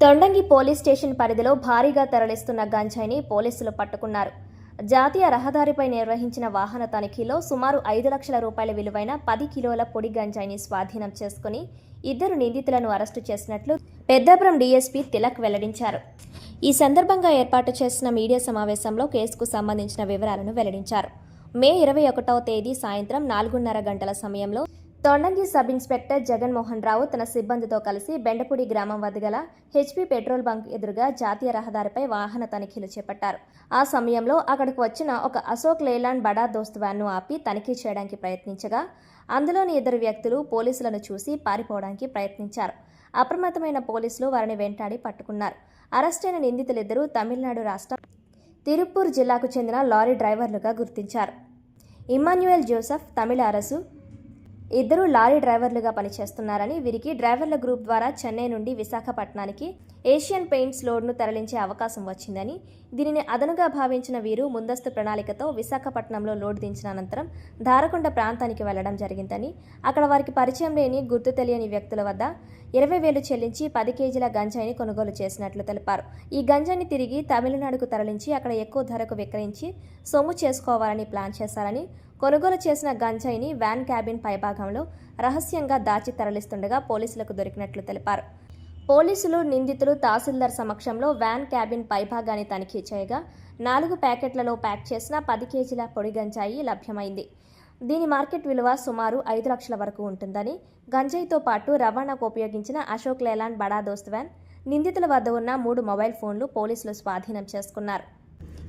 Tondangi police station పరిధిలో భారీగా తరలిస్తున్న గంజాయిని పోలీసులు పట్టుకున్నారు. జాతీయ రహదారిపై నిర్వహించిన వాహన తనిఖీలో సుమారు 5 లక్షల రూపాయల విలువైన 10 కిలోల పొడి గంజాయిని స్వాధీనం చేసుకుని 2 నిందితులను అరెస్టు చేసినట్లు పెద్దాపురం డీఎస్పీ తిలక్ వెల్లడించారు. ఈ సందర్భంగా ఏర్పాటు చేసిన మీడియా సమావేశంలో కేసుకు సంబంధించిన వివరాలను వెల్లడించారు. మే 21వ తేదీ సాయంత్రం 4:30 గంటల సమయంలో తొండంగి సబ్ ఇన్స్పెక్టర్ జగన్మోహన్ రావు తన సిబ్బందితో కలిసి బెండపూడి గ్రామం వద్ద గల హెచ్పీ పెట్రోల్ బంక్ ఎదురుగా జాతీయ రహదారిపై వాహన తనిఖీలు చేపట్టారు. ఆ సమయంలో అక్కడికి వచ్చిన ఒక అశోక్ లేలాండ్ బడా దోస్త్ వ్యాన్ను ఆపి తనిఖీ చేయడానికి ప్రయత్నించగా అందులోని 2 వ్యక్తులు పోలీసులను చూసి పారిపోవడానికి ప్రయత్నించారు. అప్రమత్తమైన పోలీసులు వారిని వెంటాడి పట్టుకున్నారు. అరెస్టైన నిందితులిద్దరూ తమిళనాడు రాష్ట్రం తిరుప్పూర్ జిల్లాకు చెందిన లారీ డ్రైవర్లుగా గుర్తించారు. ఇమ్మాన్యుయల్ జోసెఫ్, తమిళ అరసు ఇద్దరు లారీ డ్రైవర్లుగా పనిచేస్తున్నారని, వీరికి డ్రైవర్ల గ్రూప్ ద్వారా చెన్నై నుండి విశాఖపట్నానికి ఏషియన్ పెయింట్స్ లోడ్ను తరలించే అవకాశం వచ్చిందని, దీనిని అదనుగా భావించిన వీరు ముందస్తు ప్రణాళికతో విశాఖపట్నంలో లోడ్ దించిన అనంతరం ధారకొండ ప్రాంతానికి వెళ్లడం జరిగిందని, అక్కడ వారికి పరిచయం లేని గుర్తు తెలియని వ్యక్తుల వద్ద 20,000 చెల్లించి 10 కేజీల గంజాయిని కొనుగోలు చేసినట్లు తెలిపారు. ఈ గంజాయిని తిరిగి తమిళనాడుకు తరలించి అక్కడ ఎక్కువ ధరకు విక్రయించి సొమ్ము చేసుకోవాలని ప్లాన్ చేశారని, కొనుగోలు చేసిన గంజాయిని వ్యాన్ క్యాబిన్ పైభాగంలో రహస్యంగా దాచి తరలిస్తుండగా పోలీసులకు దొరికినట్లు తెలిపారు. పోలీసులు నిందితులు తహసీల్దార్ సమక్షంలో వ్యాన్ క్యాబిన్ పైభాగాన్ని తనిఖీ చేయగా 4 ప్యాకెట్లలో ప్యాక్ చేసిన 10 కేజీల పొడి గంజాయి లభ్యమైంది. దీని మార్కెట్ విలువ సుమారు 5 లక్షల వరకు ఉంటుందని, గంజాయితో పాటు రవాణాకు ఉపయోగించిన అశోక్ లేలాండ్ బడా దోస్త్ వ్యాన్, నిందితుల వద్ద ఉన్న 3 మొబైల్ ఫోన్లు పోలీసులు స్వాధీనం చేసుకున్నారు.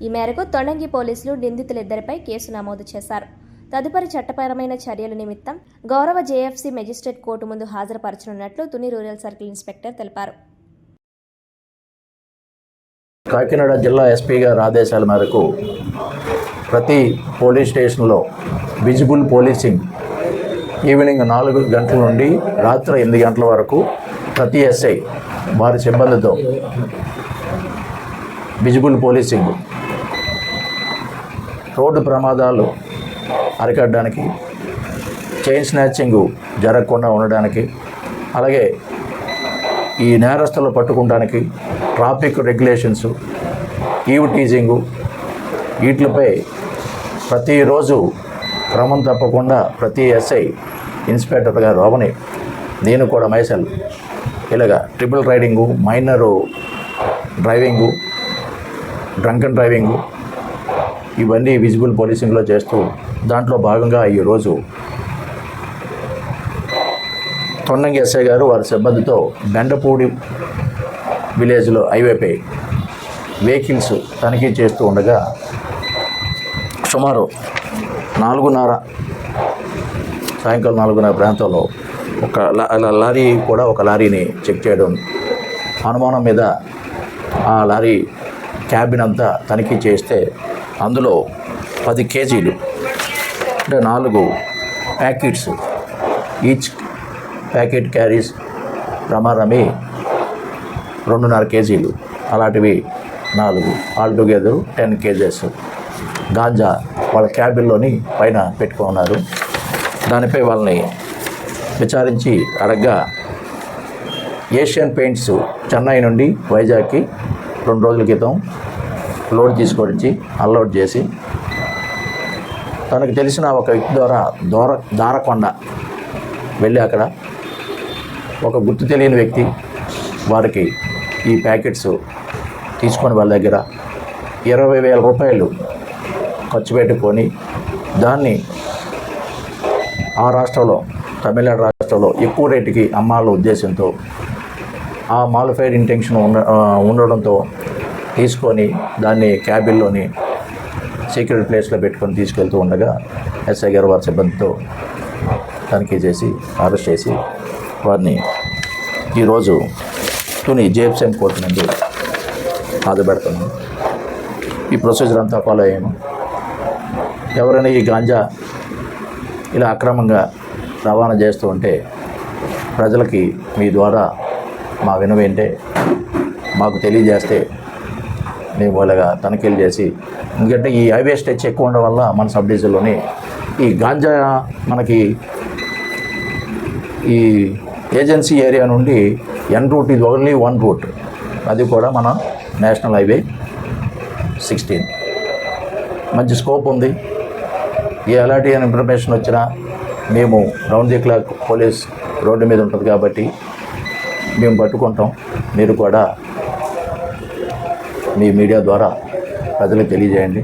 ఈ మేరకు తొండంగి పోలీసులు నిందితులిద్దరిపై కేసు నమోదు చేశారు. తదుపరి చట్టపరమైన చర్యల నిమిత్తం గౌరవ జేఎఫ్సీ మెజిస్ట్రేట్ కోర్టు ముందు హాజరుపరచనున్నట్లు తుని రూరల్ సర్కిల్ ఇన్స్పెక్టర్ తెలిపారు. కాకినాడ జిల్లా ఎస్పీ గారి ఆదేశాల మేరకు ప్రతి పోలీస్ స్టేషన్లో విజిబుల్ పోలీసింగ్ ఈవినింగ్ 4 గంటల నుండి రాత్రి 8 గంటల వరకు ప్రతి ఎస్ఐ వారి సిబ్బందితో విజిబుల్ పోలీసింగ్ రోడ్డు ప్రమాదాలు అరికట్టడానికి, చైన్ స్నాచింగ్ జరగకుండా ఉండడానికి, అలాగే ఈ నేరస్తులు పట్టుకోవడానికి ట్రాఫిక్ రెగ్యులేషన్స్, ఈవ్ టీజింగు వీటిపై ప్రతిరోజు క్రమం తప్పకుండా ప్రతి ఎస్ఐ ఇన్స్పెక్టర్ గారు అవని నేను కూడా మైసెల్ ఇలాగా triple riding, minor driving, drunken driving ఇవన్నీ విజిబుల్ పోలీసింగ్లో చేస్తూ దాంట్లో భాగంగా ఈరోజు తొండంగి ఎస్ఐ గారు వారి సిబ్బందితో బెండపూడి విలేజ్లో హైవేపై వెహికల్స్ తనిఖీ చేస్తూ ఉండగా సుమారు 4:30 సాయంకాలం 4:30 ప్రాంతంలో ఒక లారీని చెక్ చేయడం, అనుమానం మీద ఆ లారీ క్యాబిన్ అంతా తనిఖీ చేస్తే అందులో 10 కేజీలు అంటే 4 ప్యాకెట్స్, ఈచ్ ప్యాకెట్ క్యారీస్ రమారమి 2.5 కేజీలు అలాంటివి 4 ఆల్టుగెదర్ 10 కేజెస్ గాంజా వాళ్ళ క్యాబిన్లోని పైన పెట్టుకున్నారు. దానిపై వాళ్ళని విచారించి అడగ్గా ఏషియన్ పెయింట్స్ చెన్నై నుండి వైజాగ్కి 2 రోజుల క్రితం లోడ్ తీసుకొచ్చి అన్లోడ్ చేసి తనకు తెలిసిన ఒక వ్యక్తి ద్వారా దారకొండ వెళ్ళి అక్కడ ఒక గుర్తు తెలియని వ్యక్తి వారికి ఈ ప్యాకెట్స్ తీసుకొని వాళ్ళ దగ్గర 20,000 రూపాయలు ఖర్చు పెట్టుకొని దాన్ని ఆ రాష్ట్రంలో తమిళనాడు రాష్ట్రంలో ఎక్కువ రేటుకి అమ్మాల ఉద్దేశంతో ఆ మాలిఫైడ్ ఇంటెన్షన్ ఉండడంతో తీసుకొని దాన్ని క్యాబిన్లోని సీక్రెట్ ప్లేస్లో పెట్టుకొని తీసుకెళ్తూ ఉండగా ఎస్ఐ గారు వారి సిబ్బందితో తనిఖీ చేసి అరెస్ట్ చేసి వారిని ఈరోజు తుని జేఎఫ్సీ కోర్టు నుండి హాజరుపెడుతున్నాము. ఈ ప్రొసీజర్ అంతా ఫాలో అయ్యాము. ఎవరైనా ఈ గాంజా ఇలా అక్రమంగా రవాణా చేస్తూ ఉంటే ప్రజలకి మీ ద్వారా మా వినవేంటే మాకు తెలియజేస్తే మేము వాళ్ళగా తనిఖీలు చేసి, ఎందుకంటే ఈ హైవే స్ట్రెచ్ ఎక్కువ ఉండడం వల్ల మన సబ్ డివిజన్లోని ఈ గాంజా మనకి ఈ ఏజెన్సీ ఏరియా నుండి ఎన్ రూట్ ఇది ఓన్లీ 1 రూట్ అది కూడా మన నేషనల్ హైవే 16. మంచి స్కోప్ ఉంది. ఎలాంటి ఇన్ఫర్మేషన్ వచ్చినా మేము round the clock police road మీద ఉంటుంది కాబట్టి మేము పట్టుకుంటాం. మీరు కూడా మీ మీడియా ద్వారా ప్రజలకు తెలియజేయండి.